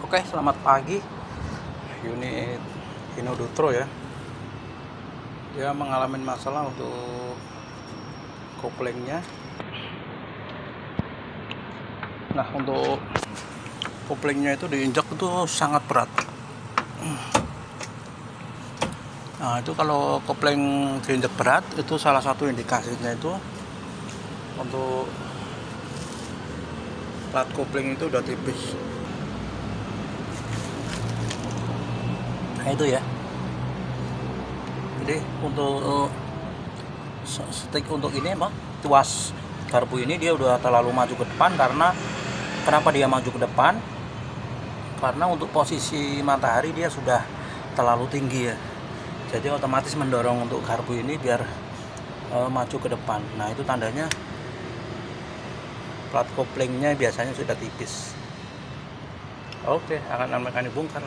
Oke, selamat pagi. Unit Hino Dutro ya. Dia mengalami masalah untuk koplingnya. Nah, untuk koplingnya itu diinjak itu sangat berat. Nah, itu kalau kopling diinjak berat, itu salah satu indikasinya itu untuk plat kopling itu udah tipis. Nah, itu ya. Jadi untuk stick untuk ini tuas garpu ini dia udah terlalu maju ke depan. Karena kenapa dia maju ke depan? Karena untuk posisi matahari dia sudah terlalu tinggi ya, jadi otomatis mendorong untuk garpu ini biar maju ke depan. Nah, itu tandanya plat koplingnya biasanya sudah tipis. Oke, akan dibongkar.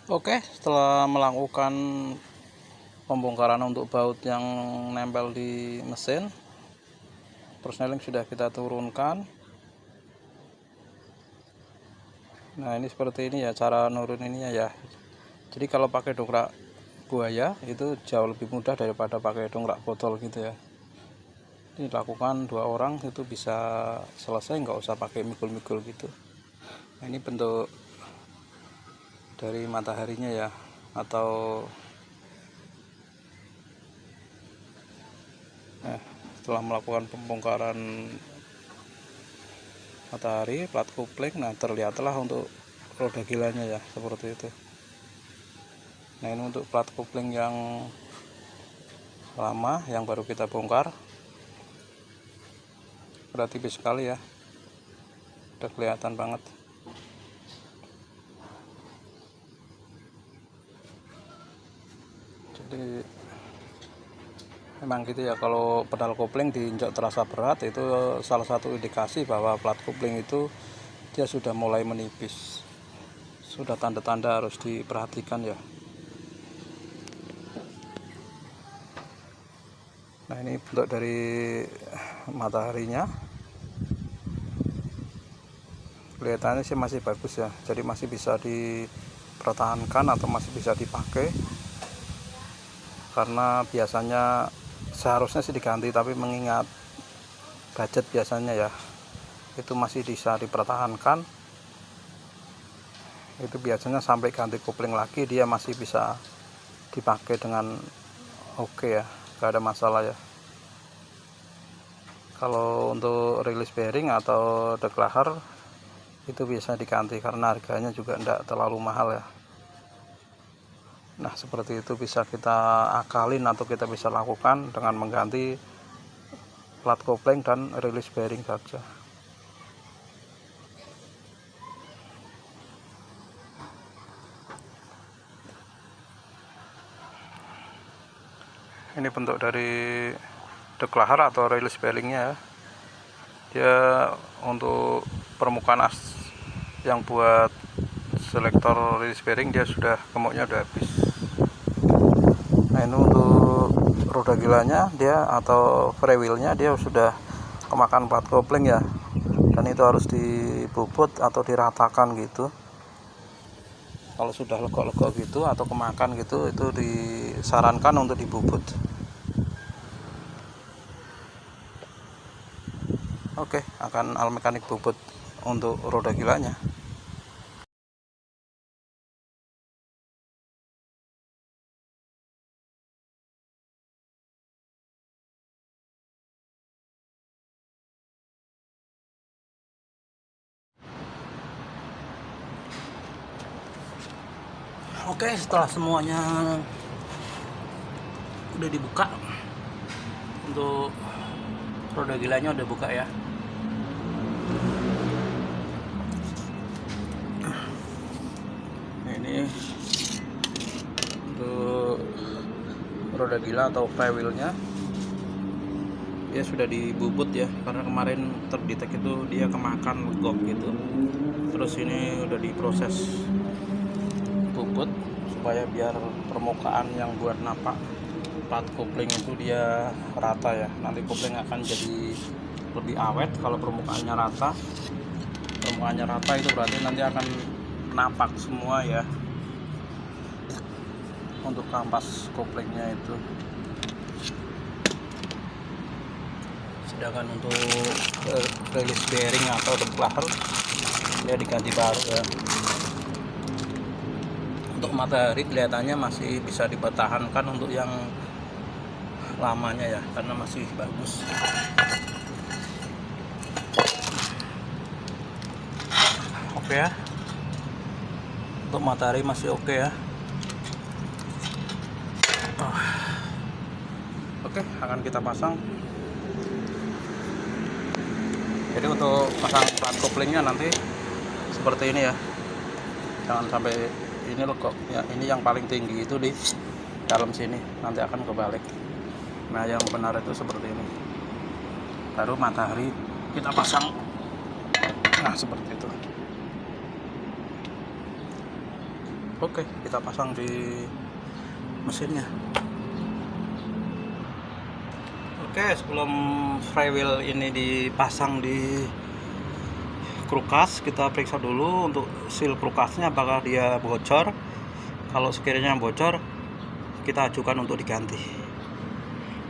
Oke, setelah melakukan pembongkaran untuk baut yang nempel di mesin, persneling sudah kita turunkan. Nah, ini seperti ini ya cara nuruninnya ya. Jadi kalau pakai dongkrak buaya itu jauh lebih mudah daripada pakai dongkrak botol gitu ya. Ini dilakukan 2 orang itu bisa selesai, nggak usah pakai mikul-mikul gitu. Nah, ini bentuk dari mataharinya ya, atau setelah melakukan pembongkaran matahari plat kopling, nah terlihatlah untuk roda gilanya ya, seperti itu. Nah, ini untuk plat kopling yang lama yang baru kita bongkar, udah tipis sekali ya, udah kelihatan banget. Jadi memang gitu ya, kalau pedal kopling diinjak terasa berat, itu salah satu indikasi bahwa plat kopling itu dia sudah mulai menipis, sudah tanda-tanda harus diperhatikan ya. Nah, ini bentuk dari mataharinya, kelihatannya sih masih bagus ya, jadi masih bisa dipertahankan atau masih bisa dipakai. Karena biasanya seharusnya sih diganti, tapi mengingat budget biasanya ya, itu masih bisa dipertahankan. Itu biasanya sampai ganti kopling lagi dia masih bisa dipakai dengan oke ya, gak ada masalah ya. Kalau untuk release bearing atau declare itu bisa diganti karena harganya juga tidak terlalu mahal ya. Nah, seperti itu bisa kita akalin atau kita bisa lakukan dengan mengganti plat kopling dan release bearing saja. Ini bentuk dari declare atau release bearingnya ya. Dia untuk permukaan as yang buat selektor release bearing dia sudah gemuknya udah habis. Nah, ini untuk roda gilanya dia atau freewheelnya dia sudah kemakan plat kopling ya, dan itu harus dibobot atau diratakan gitu. Kalau sudah legok-legok gitu atau kemakan gitu, itu disarankan untuk dibobot. Oke, akan al mekanik bobot untuk roda gilanya. Oke, setelah semuanya udah dibuka, untuk roda gilanya udah buka ya. Ini untuk roda gila atau flywheelnya dia sudah dibubut ya, karena kemarin terdetek itu dia kemakan legok gitu. Terus ini udah diproses bubut supaya biar permukaan yang buat napak plat kopling itu dia rata ya. Nanti kopling akan jadi lebih awet kalau permukaannya rata. Permukaannya rata itu berarti nanti akan napak semua ya untuk kampas koplingnya itu. Sedangkan untuk release bearing atau deplar dia diganti baru ya. Untuk matahari kelihatannya masih bisa dipertahankan untuk yang lamanya ya, karena masih bagus. Oke ya, untuk matahari masih oke ya. Oke, akan kita pasang. Jadi untuk pasang plat koplingnya nanti seperti ini ya, jangan sampai ini legok ya, ini yang paling tinggi itu di dalam sini, nanti akan kebalik. Nah yang benar itu seperti ini, baru matahari kita pasang. Nah seperti itu. Oke, kita pasang di mesinnya. Oke, sebelum flywheel ini dipasang di krukas, kita periksa dulu untuk seal krukasnya apakah dia bocor. Kalau sekiranya bocor, kita ajukan untuk diganti.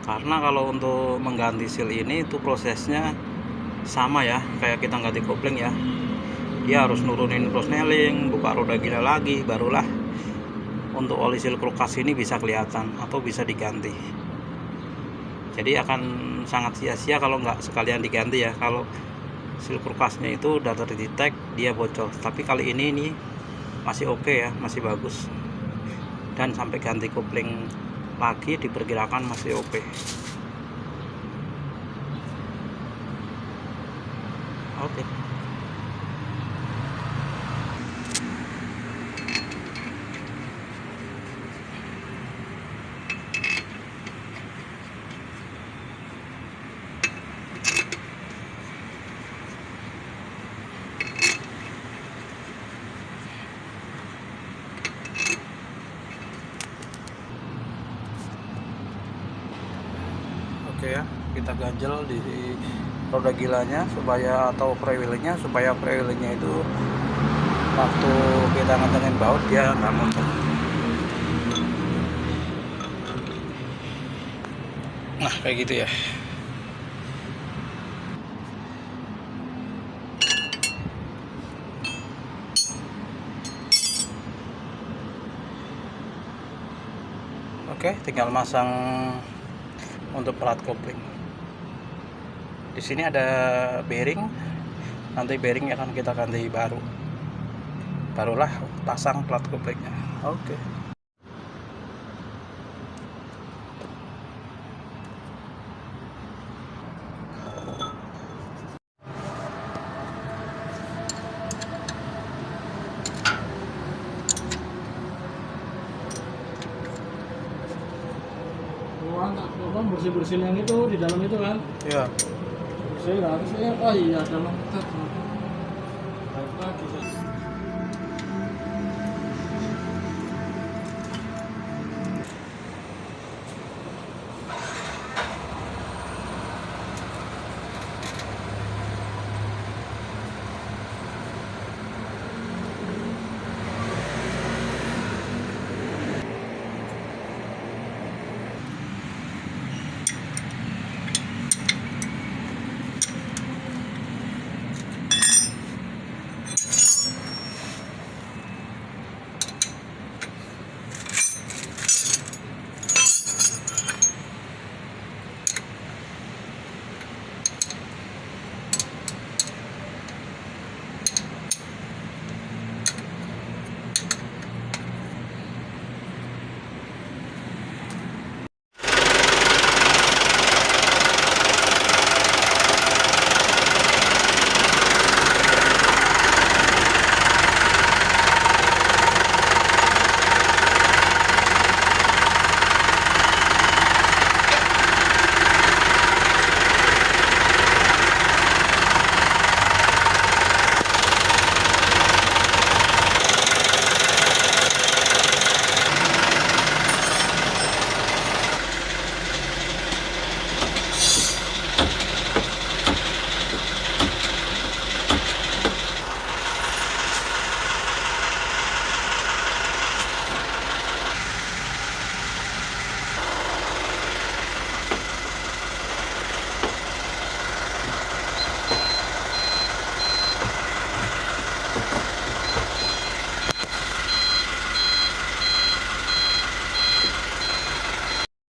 Karena kalau untuk mengganti seal ini itu prosesnya sama ya, kayak kita ganti kopling ya. Dia harus nurunin prosneling, buka roda gila lagi, barulah untuk oli seal krukas ini bisa kelihatan atau bisa diganti. Jadi akan sangat sia-sia kalau nggak sekalian diganti ya, kalau seal krukasnya itu udah terdetek dia bocor. Tapi kali ini masih oke ya, masih bagus, dan sampai ganti kopling lagi diperkirakan masih oke. Oke. Oke ya, kita ganjel di roda gilanya supaya, atau freewheelnya, supaya freewheelnya itu waktu kita ngantengin baut dia nggak muter. Nah kayak gitu ya. Oke, tinggal masang untuk plat kopling. Di sini ada bearing, nanti bearing akan kita ganti baru, barulah pasang plat koplingnya. Oke. Bersih-bersihin yang itu di dalam itu kan? Iya. Bersih, harusnya oh iya dalam kita. Baik lagi.